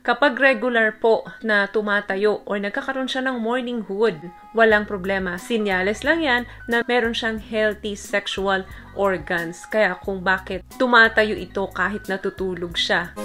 Kapag regular po na tumatayo or nagkakaroon siya ng morning wood, walang problema. Sinyales lang yan na meron siyang healthy sexual organs. Kaya kung bakit tumatayo ito kahit natutulog siya.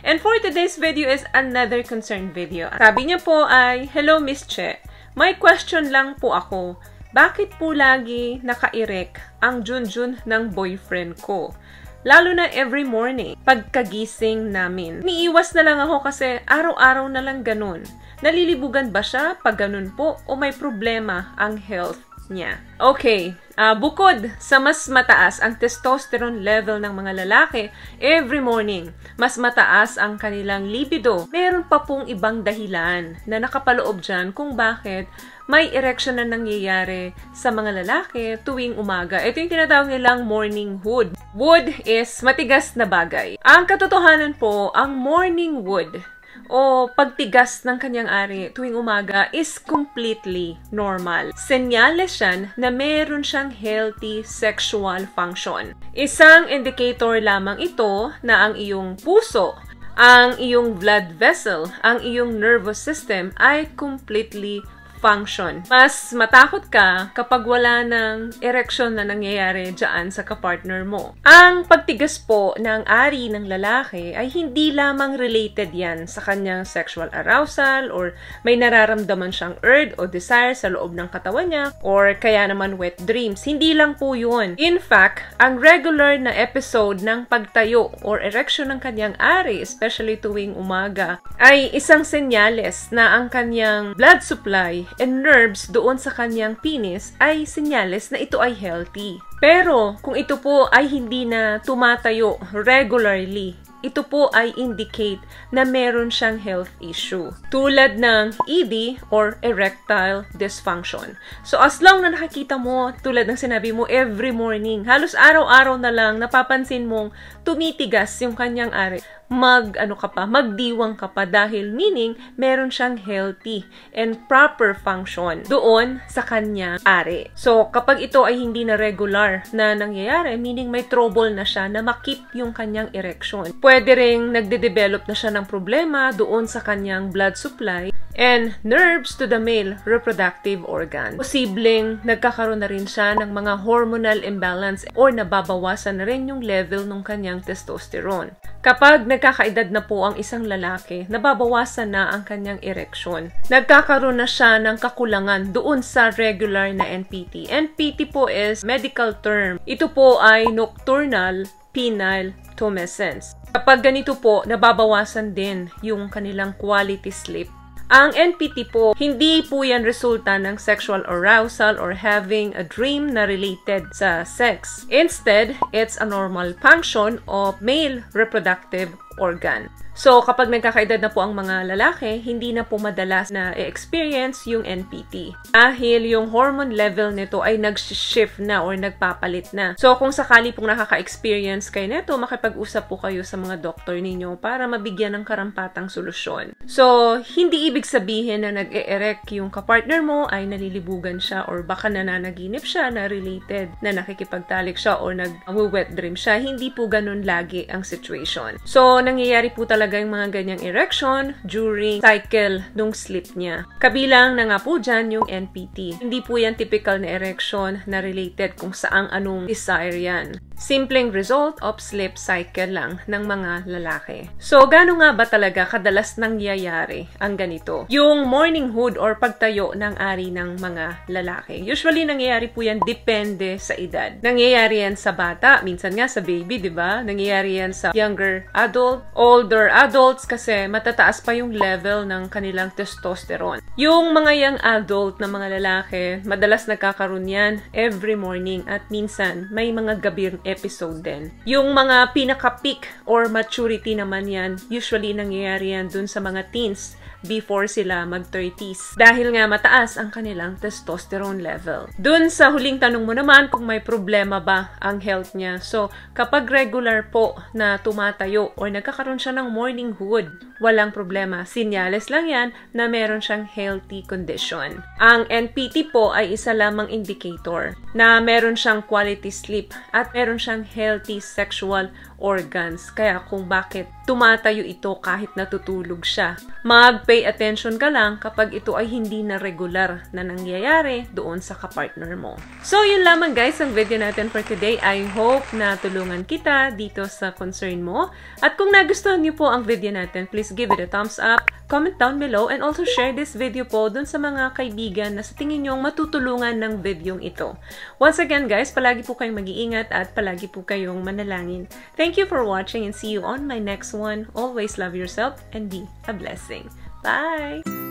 And for today's video is another concern video. Sabi niya po ay, "Hello Miss Che, may question lang po ako. Bakit po lagi naka-erect ang junjun ng boyfriend ko? Lalo na every morning, pagkagising namin. Niiwas na lang ako kasi araw-araw na lang ganun. Nalilibugan ba siya pag ganun po o may problema ang health niya?" Okay, bukod sa mas mataas ang testosterone level ng mga lalaki every morning, mas mataas ang kanilang libido, meron pa pong ibang dahilan na nakapaloob dyan kung bakit may erection na nangyayari sa mga lalaki tuwing umaga. Ito yung tinatawag nilang morning wood. Wood is matigas na bagay. Ang katotohanan po, ang morning wood o pagtigas ng kanyang ari tuwing umaga is completely normal. Senyales yan na meron siyang healthy sexual function. Isang indicator lamang ito na ang iyong puso, ang iyong blood vessel, ang iyong nervous system ay completely function. Mas matakot ka kapag wala ng erection na nangyayari dyan sa kapartner mo. Ang pagtigas po ng ari ng lalaki ay hindi lamang related yan sa kanyang sexual arousal or may nararamdaman siyang urge o desire sa loob ng katawan niya or kaya naman wet dreams. Hindi lang po yun. In fact, ang regular na episode ng pagtayo or erection ng kanyang ari, especially tuwing umaga, ay isang senyales na ang kanyang blood supply and nerves doon sa kanyang penis ay senyales na ito ay healthy. Pero kung ito po ay hindi na tumatayo regularly, ito po ay indicate na meron siyang health issue. Tulad ng ED or erectile dysfunction. So as long na nakikita mo, tulad ng sinabi mo, every morning, halos araw-araw na lang napapansin mong tumitigas yung kanyang ari, magdiwang ka pa dahil meaning meron siyang healthy and proper function doon sa kanyang ari. So kapag ito ay hindi na regular na nangyayari, meaning may trouble na siya na makip yung kanyang erection. Pwede ring nagde-develop na siya ng problema doon sa kanyang blood supply and nerves to the male reproductive organ. Posibleng nagkakaroon na rin siya ng mga hormonal imbalance or nababawasan na rin yung level ng kanyang testosterone. Kapag nagkakaedad na po ang isang lalaki, nababawasan na ang kanyang erection. Nagkakaroon na siya ng kakulangan doon sa regular na NPT. NPT po is medical term. Ito po ay nocturnal penile tumescence. Kapag ganito po, nababawasan din yung kanilang quality sleep. Ang NPT po, hindi po yan resulta ng sexual arousal or having a dream na related sa sex. Instead, it's a normal function of male reproductive organ. So, kapag nagkakaedad na po ang mga lalaki, hindi na po madalas na i-experience yung NPT. Dahil yung hormone level nito ay nag-shift na or nagpapalit na. So, kung sakali pong nakaka-experience kayo nito, makipag-usap po kayo sa mga doktor ninyo para mabigyan ng karampatang solusyon. So, hindi ibig sabihin na nag-e-erect yung kapartner mo ay nalilibugan siya or baka nananaginip siya na related na nakikipagtalik siya or nag-wet dream siya. Hindi po ganun lagi ang situation. So, nangyayari po talaga yung mga ganyang erection during cycle nung sleep niya. Kabilang na nga po dyan yung NPT. Hindi po yan typical na erection na related kung saang anong desire yan. Simpleng result of sleep cycle lang ng mga lalaki. So, gaano nga ba talaga kadalas nangyayari ang ganito? Yung morning wood or pagtayo ng ari ng mga lalaki. Usually, nangyayari po yan depende sa edad. Nangyayari yan sa bata, minsan nga sa baby, di ba? Nangyayari yan sa younger adult, older adults kasi matataas pa yung level ng kanilang testosterone. Yung mga young adult na mga lalaki, madalas nagkakaroon yan every morning at minsan may mga gabi episode din. Yung mga pinaka-peak or maturity naman yan, usually nangyayari yan dun sa mga teens before sila mag-30s dahil nga mataas ang kanilang testosterone level. Dun sa huling tanong mo naman kung may problema ba ang health niya. So, kapag regular po na tumatayo or nagkakaroon siya ng morning wood, walang problema. Sinyales lang yan na meron siyang healthy condition. Ang NPT po ay isa lamang indicator na meron siyang quality sleep at meron siyang healthy sexual organs. Kaya kung bakit tumatayo ito kahit natutulog siya. Mag-pay attention ka lang kapag ito ay hindi na regular na nangyayari doon sa kapartner mo. So, yun lamang guys ang video natin for today. I hope na tulungan kita dito sa concern mo. At kung nagustuhan niyo po ang video natin, please give it a thumbs up, comment down below, and also share this video po dun sa mga kaibigan na sa tingin nyong matutulungan ng videong ito. Once again guys, palagi po kayong mag-iingat at palagi po kayong manalangin. Thank you for watching and see you on my next one. Always love yourself and be a blessing. Bye!